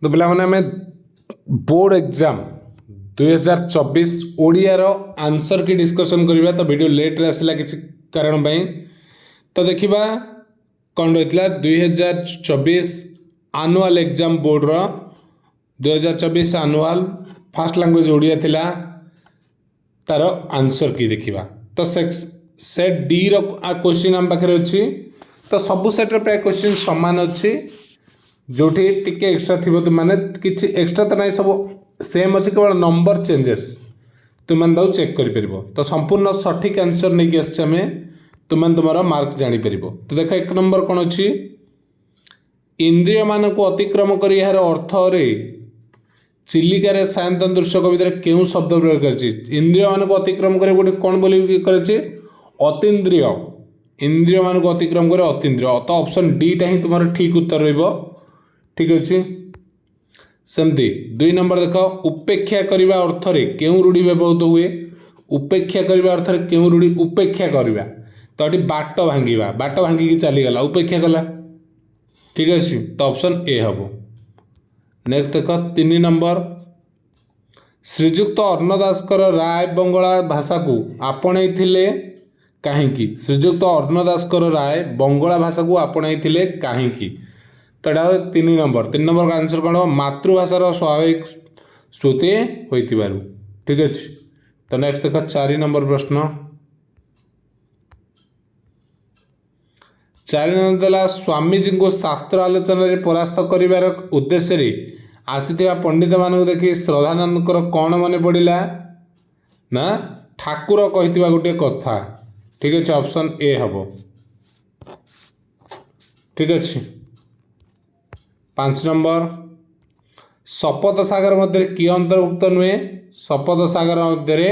तो पिलाने आम बोर्ड एग्जाम 2024 ओडियार आंसर की डिस्कसन करवा। तो वीडियो लेट रे आसला किसी कारण पाई। तो देखा कौन रही 2024 आनुआल एग्जाम बोर्ड रो 2024 आनुआल फास्ट लैंग्वेज ओडिया थिला तार आंसर की देखा। तो सेट डी रो क्वेश्चन आम पाखे अच्छी। तो सबू सेट्रे प्राय क्वेश्चन सामान अच्छी जो टिके एक्सट्रा थी तुमने किसी एक्सट्रा तो नहीं सब सेम अच्छे केवल नंबर चेंजेस तुमने चेक कर। तो संपूर्ण सठिक आंसर नहीं आम तुमने तुम मार्क जापर। तो देख एक नंबर कौन अच्छी इंद्रिय मान को अतिक्रम कर यार अर्थ रे चिलिकार सायंतन दृश्य कवितार क्यों शब्द प्रयोग कर इंद्रिय मान को अतिक्रम कर गोटे कौन बोली कर अतीन्द्रिय इंद्रिय मान को अतिक्रम कर अतीन्द्रिय। तो ऑप्शन डी टा ही तुम्हारा ठीक उत्तर रही। ठीक अच्छे सेमती 2 नंबर देख उपेक्षा करने अर्थ रे क्यों रूढ़ी व्यवहृत हुए। उपेक्षा करने अर्थ रे क्यों रूढ़ी उपेक्षा करवा। तो ये बाट भांगिकी चलीगला उपेक्षा कला। ठीक अच्छे तो ऑप्शन ए हम। नेक्स्ट देख 3 नंबर श्रीजुक्त अर्णदासकर राय बंगला भाषा को आपणई कहीं। श्रीजुक्त अर्णदासकर राय बंगला भाषा को आपणई कहीं। तो यहाँ 3 नंबर का आंसर कौन मातृभाषार स्वाभाविक श्रुति हो। ठीक अच्छे तो नेक्स्ट देख 4 नंबर प्रश्न। 4 नंबर देला स्वामीजी को शास्त्र आलोचन परास्त कर उद्देश्य आसी पंडित मान देखी श्रद्धानंद कौन मन पड़ा ना ठाकुर कही गोटे कथा। ठीक अच्छे ऑप्शन ए हम। ठीक अच्छे 5 नंबर शपथ सागर मध्य किए अंतर्भुक्त नुहे। शपथ सागर मध्य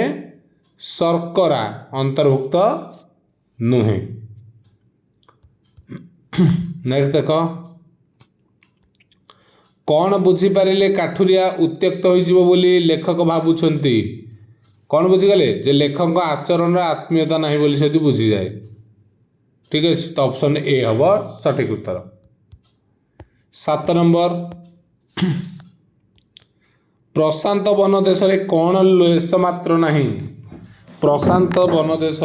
शर्करा अंतर्भुक्त नुहे। नेक्स्ट देख कौन बुझीपारे काठुरिया उत्त्यक्त हो लेखक भावुंट। कौन बुझीगले जे लेखक आचरण आत्मीयता ना से बुझी जाए। ठीक अच्छे तो ऑप्शन ए हम सठिक उत्तर। 7 नंबर प्रशांत वन देश कौन लेश मात्र नहीं। प्रशांत वन देश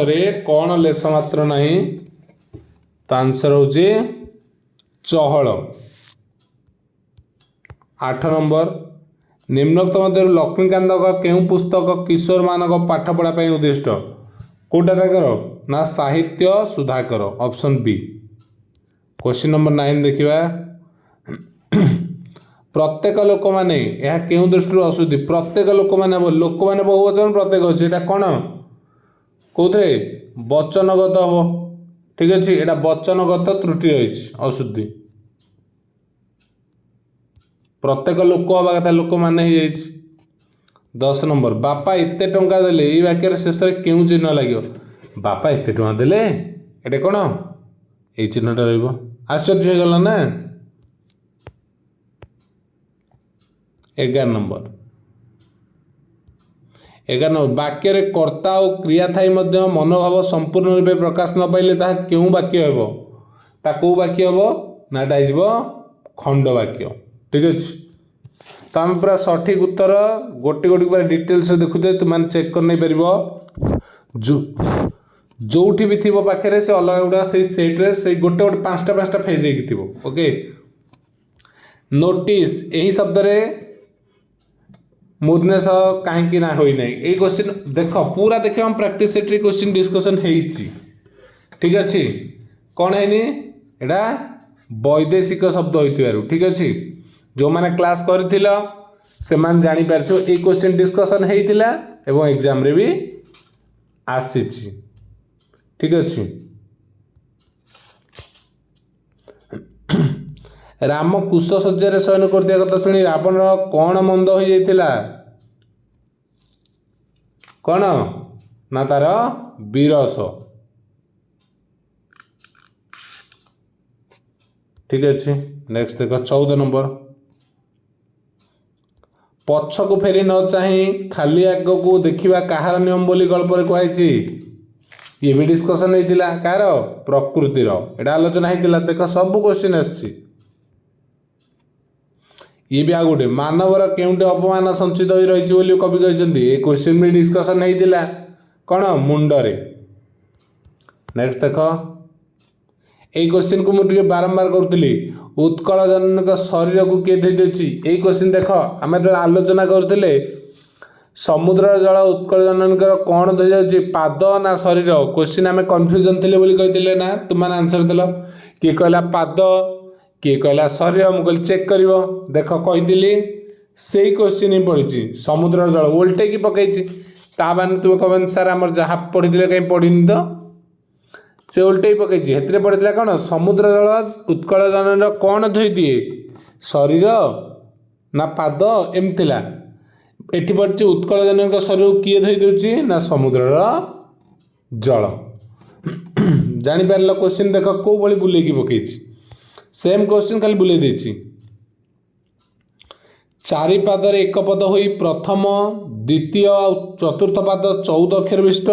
कौन लेश मात्र नहीं। तो आंसर हो चहल। 8 नंबर निम्नोक्त मध्य लक्ष्मीकांत केउं पुस्तक किशोर मानक पाठपढ़ा उद्दिष्ट। कौटा ताकर ना साहित्य सुधाकर ऑप्शन बी। क्वेश्चन नंबर 9 देखिए प्रत्येक लोक मैंने यह क्यों दृष्टि असुधि। प्रत्येक लोक मैंने बहुवचन प्रत्येक अच्छे यहाँ कौन कौथे वचनगत हम। ठीक अच्छे यहाँ वचनगत त्रुटि रही अशुद्धि। प्रत्येक लोक हवा कथा लोक मान ही। 10 नंबर बापा एते टंका देले ये वाक्य शेष में क्यों चिन्ह लगे। बापा एते टंका देले ये कौन ये चिन्हटा रश्चर्य हो गला ना। 11 नंबर वाक्य रे कर्ता और क्रिया थाई मध्य मनोभाव संपूर्ण रूपे प्रकाश न पाइले ता क्यों वाक्य हेबो। ता को वाक्य हेबो ना एटा खंड वाक्य। ठीक अच्छे तो आम पूरा सठिक उत्तर गोटे गोटे पूरा डिटेल्स देखुते तुम चेक कर नहीं पार। जो भी थी पाखे से अलग गुड़ा से सेट्रे से गोटे गोटे 5टा फेज थी। ओके नोटिस यही शब्द रे मुदनेश कहीं ना होई नहीं। ये क्वेश्चन देख पूरा देख हम प्रैक्टिस सेट क्वेश्चन डिस्कशन होती। ठीक अच्छे कौन है एटा वैदेशिक शब्द हो। ठीक अच्छे जो मैंने क्लास कर से जापर ये क्वेश्चन डिस्कसन होता एवं एग्जाम रे भी आसी। ठीक अच्छे राम कुश शଯ୍या शयन करता कथा शुणी रावण कौन मंद हो जाता। कौन ना तार विरस। ठीक अच्छे नेक्स्ट देख 14 नंबर पछ को फेरी न चाह खाली आग को देखा कहार नियम बोली गल्प कहुई। ये भी डिस्कसन होता कार प्रकृतिर एटा आलोचना होता। देख सब क्वेश्चन आसी ये भी आ गोटे मानवर केउटे अपमान संचित हो रही बोली कवि कहते ये क्वेश्चन भी डिस्कसन होता कौन मुंडरे। नेक्स्ट देख यही क्वेश्चन को मुझे बारंबार करूली उत्कल जनक शरीर को किए देती यही क्वेश्चन देख आम जो आलोचना करते समुद्र जल उत्कल जनकर कौन धोई जाऊँगी पाद ना शरीर क्वेश्चन आम कन्फ्यूजन थे बोली कहते ना तुमने आंसर देल किए कहला पाद किए कहला शरीर मुझे चेक कर देख कही से क्वेश्चन ही पड़ी समुद्र जल उल्टे की पकई ताने तुम कह सार आम जहाँ पढ़ी कहीं पढ़नी तो से उल्टे ही पकई से पढ़ी कौन समुद्र जल उत्कल जनर कौन धोई दिए शरीर ना पाद एमती एटी पड़ी उत्कल जनक शरीर किए धोई दूची ना समुद्र जल जापार क्वेश्चन देख कौ भाई बुले पकई सेम क्वेश्चन खाली बुले देछि चारि पादर एक पद होई प्रथम द्वितीय चतुर्थ पाद 14 अक्षर विशिष्ट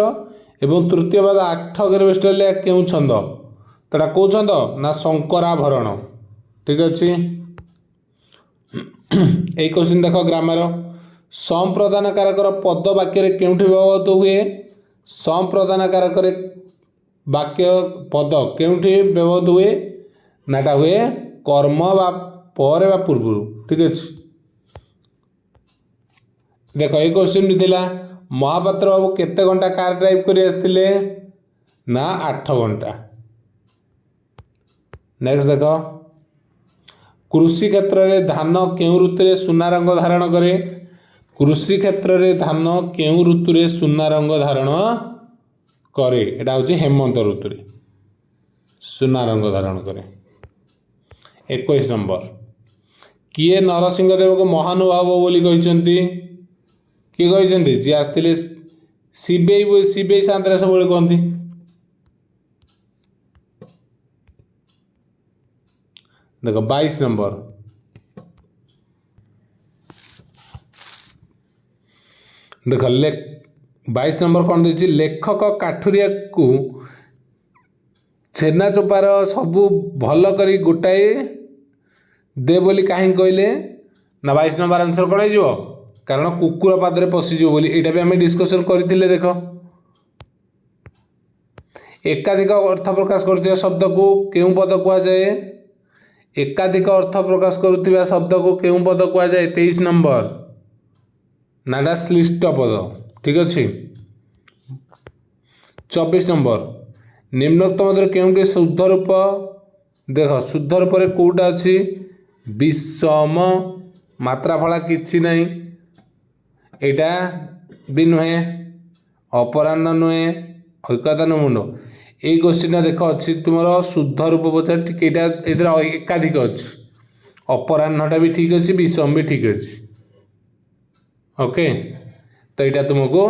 एवं तृतीय पाद 8 अक्षर विशिष्ट ले केउ छंद तड़ा को छंद ना शंकराभरण। ठीक अछि ए क्वेश्चन देखो ग्रामर संप्रदान कारकर पद वाक्य रे केउठी व्यवहृत हुए संप्रदान कारकर वाक्य पद केउठी व्यवहृत हुए नाटा हुए कर्म बा पर बा पूर्व। ठीक अछि देखो ये क्वेश्चन भी थिला महापात्र बाबू केते घंटा कार ड्राइव करी आस्तिले ना 8 घंटा। नेक्स्ट देखो कृषि क्षेत्र रे धान केउ ऋतु रे सुना रंग धारण करे कृषि क्षेत्र रे धान केउ ऋतु रे सुना रंग धारण करे एटा होची हेमंत ऋतु रे सुना रंग धारण करे। 21 नंबर किए नरसिंह देव को महानुभाव बोली कहते किए कहते जी आसते सीबीआई शांतरा सब कहती। देखो 22 नंबर देख 22 नंबर कौन देछि लेखक काठुरिया को छेना चोपार सबू भल करी गोटाए दे बोली कहीं कहले ना 22 नंबर आंसर कौन हो कारण कुकुर पादरे पशिज बोली एटा भी आम डिस्कसन करथिले। देख एकाधिक अर्थ प्रकाश कर शब्द को केउ पद कह जाए एकाधिक अर्थ प्रकाश करुवा शब्द को केउ पद कह जाए 23 नंबर नाटा श्लिष्ट पद। ठीक अच्छे 24 नंबर निम्नोक्त मध्य केउटे शुद्ध रूप देख शुद्ध रूप रे कोटा अच्छी विषम मात्रा फला किछि नहीं एटा भी नुहे अपराह्न नुहे ऐकता मुंड ये क्वेश्चन देख अच्छी तुम शुद्ध रूप पचार ठीक एकाधिक अच्छी अपराह्नटा भी ठीक अच्छे विषम भी ठीक अच्छे। ओके तो यहाँ तुमको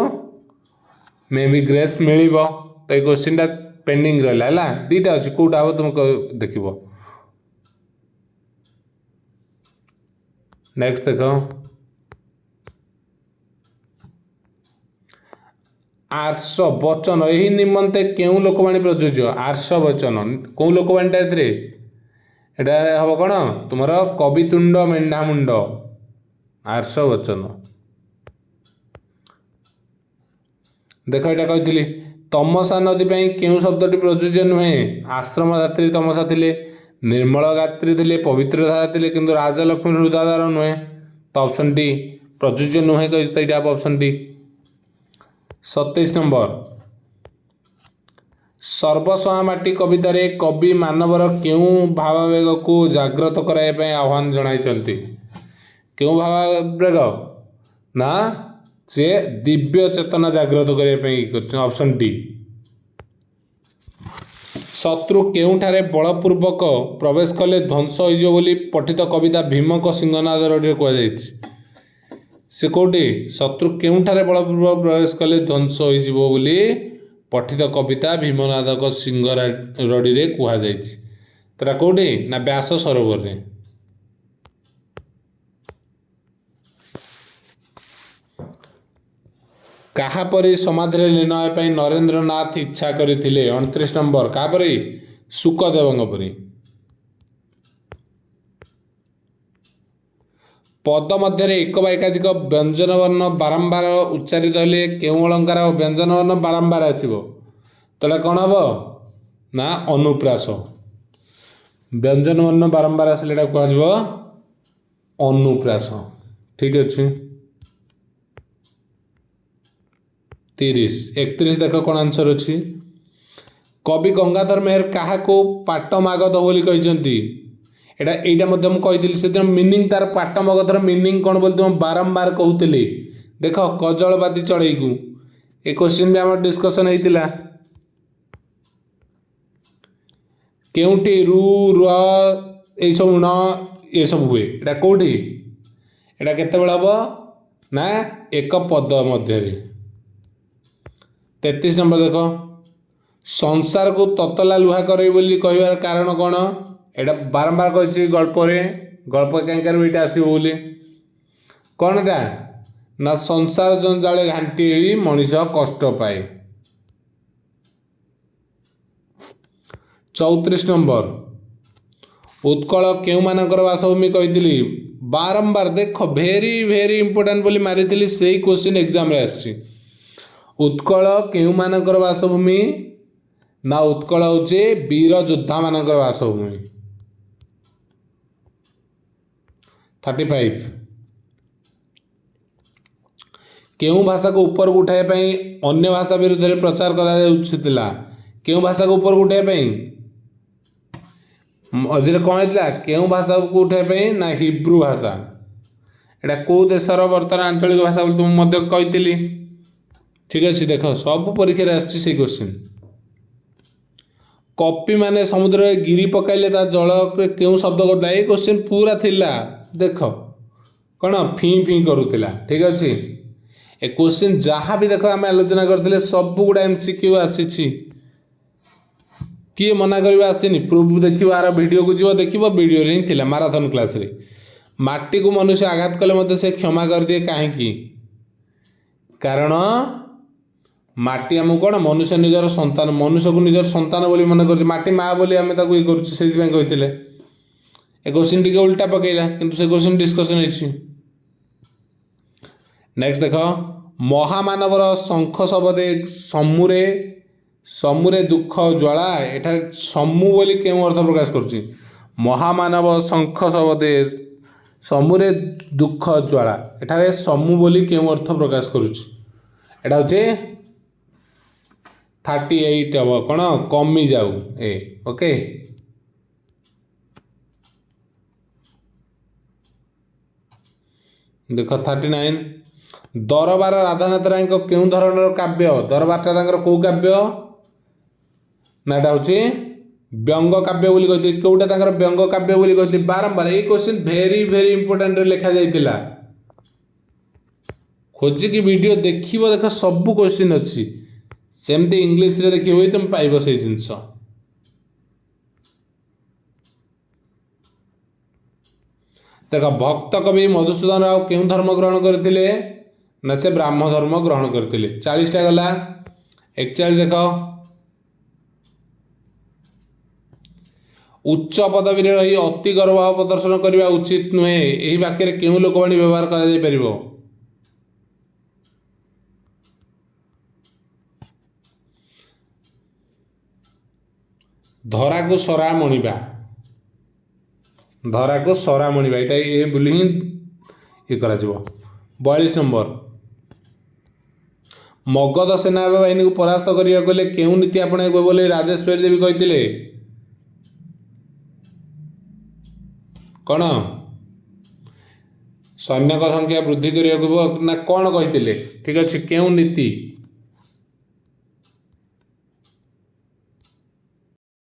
मे बी ग्रेस मिल तो ये क्वेश्चन पेंडिंग रहा है दीटा अच्छी कौटा हम तुमको देख। नेक्स्ट देख आर्ष वचन यही निमंते क्यों लोकवाणी प्रযোज्य आर्ष वचन कौ लोकवाणीटा एटा हम कौन तुम कवितुंड मेढ़ामुंड आर्ष वचन। देख यहाँ कही तमसा नदी क्यों शब्दटी प्रযোज्य नुहे आश्रम धात्री तमसा थे निर्मल गात्री थे पवित्र धारा थे किंतु राजलक्ष्मी हृदयधार नुहे तो ऑप्शन डी प्रযোज्य नुहे कही ऑप्शन डी। 27 नंबर सर्वसहमाटी कवितार कवि मानवर क्यों भावावेग को जागृत कराइबा आह्वान जणाइछन्ति क्यों भावावेग ना से दिव्य चेतना जागृत करने ऑप्शन डी। शत्रु केउठारे बलपूर्वक प्रवेश कले ध्वंस हो बोली पठित कविता भीमक सिंहनाद रड़े कहुଯାଇଛି से कौटी शत्रु केउठारे बलपूर्वक प्रवेश कले ध्वंस हो बोली पठित कविता भीमनादक सिंह रड़ी रे कहुଯାଇଛି तरा कौटी ना व्यास सरोवर रे। काहापरी समाधि लीन होगा नरेंद्र नाथ इच्छा करथिले 29 नंबर कापरी सुकदेव परी पद मध्य एक बा एकाधिक व्यंजन वर्ण बारंबार उच्चारित हेले केउं अलंकार व्यंजन वर्ण बारंबार आसो तो कौन हम ना अनुप्रास। व्यंजन वर्ण बारंबार आसले कह अनुप्रास। ठीक अच्छे 30 31 देख कौन आंसर अच्छी। कवि गंगाधर मेहर क्या पाट मागध बोली कहते एटा मुझे से मीनिंग तार पाट मगधर मीनिंग कौन बोलते तुम बारंबार कहते देख कजलवादी चढ़ई को ये क्वेश्चन भी आम डिस्कसन होता केउटी रु र सब न ये सब हुए एटा कौटी एटा केते बेला हम ना एक पद मध्य 33 नंबर देख संसार को ततला लुहा करे बोली कहबार कारण कौन एटा बारंबार कही गल्प गल्प कैंकार ये आसो बोली कौन एटा ना संसार जंजाले घाटी मनीष कष्ट पाए। 34 नंबर उत्कल केउ मानकर बासभूमि कही बारंबार देख भेरी भेरी इंपोर्टाट बोली मारी से क्वेश्चन एग्जाम रे आसी उत्कल केउ मानकर बासभूमि ना उत्कल होचे वीर योद्धा मानकर बासभूमि। 35 केउ भाषा को ऊपर को उठाइबा अन्य भाषा विरुद्ध में प्रचार करा केउ भाषा को ऊपर को उठाइबा मझे कौन होता केउ भाषा को उठाइबा ना हिब्रू भाषा एटा कौ देशर बर्तमान आंचलिक भाषा बोली तुमको कही। ठीक अच्छे देख सब परीक्षा आसी क्वेश्चन कपी माने समुद्र गिरी पकाइले जल क्यों शब्द करता ये क्वेश्चन पूरा थिला देख कौन फी फी करूला। ठीक अच्छे ए क्वेश्चन जहाँ भी देख आम आलोचना करते सब गुड़ा एमसीक्यू आसी किए मना करवा आसनी प्रूफ देखिए आर वीडियो को जीव देख वीडियो ही थिला माराथन क्लास रे माटी को मनुष्य आघात कले से क्षमा कर दिए कहीं कारण माटी आमको कौन मनुष्य निजर संतान मनुष्य को निजर संतान बोली मन कर माटी माँ बोली आम ये करें ए क्वेश्चन टी उल्टा पकईला किंतु से क्वेश्चन डिस्कसन होती। नेक्स्ट देख महामानवर शंख शबदे समूरे समूरे दुख ज्वाला एठा समू बोली क्यों अर्थ प्रकाश करुच्ची महामानव शंख शबदे समूरे दुख ज्वाला एठारे समू बोली क्यों अर्थ प्रकाश करुच्ची एटा होचे 38 हम कौन कमी जाऊ ए ओके। देख 39 दरबार राधानाथ राय क्यों धरण काव्य दरबार कौ काव्य ना एटा होची व्यंग काव्य बोली कहते कौटा व्यंग काव्य बोली कहते बारंबार ये क्वेश्चन वेरी वेरी इंपोर्टेंट लिखा जाइतिला खोजिकी वीडियो देखिबो देख सब क्वेश्चन अच्छी सेमती इंग्लिश रे देखिए तुम पाइब से जिनस। देख भक्त कवि मधुसूदन राव क्यों धर्म ग्रहण करते ना से ब्राह्मण धर्म ग्रहण करते 40टा गला 41 देख उच्च पदवी रही अति गर्व प्रदर्शन करने उचित नुहे यही वाक्य क्यों लोकवाणी व्यवहार कर धरा को सरा मणिबा धरा को सरा मणिबा यहाँ ये बोली ही ये करा 42 नंबर मगध सेना बाहिनी को परास्त करने गले क्यों नीति आपण बोले राजेश्वरी देवी कहते कौन सैन्य संख्या वृद्धि करने ना कौन कहते। ठीक अच्छे क्यों नीति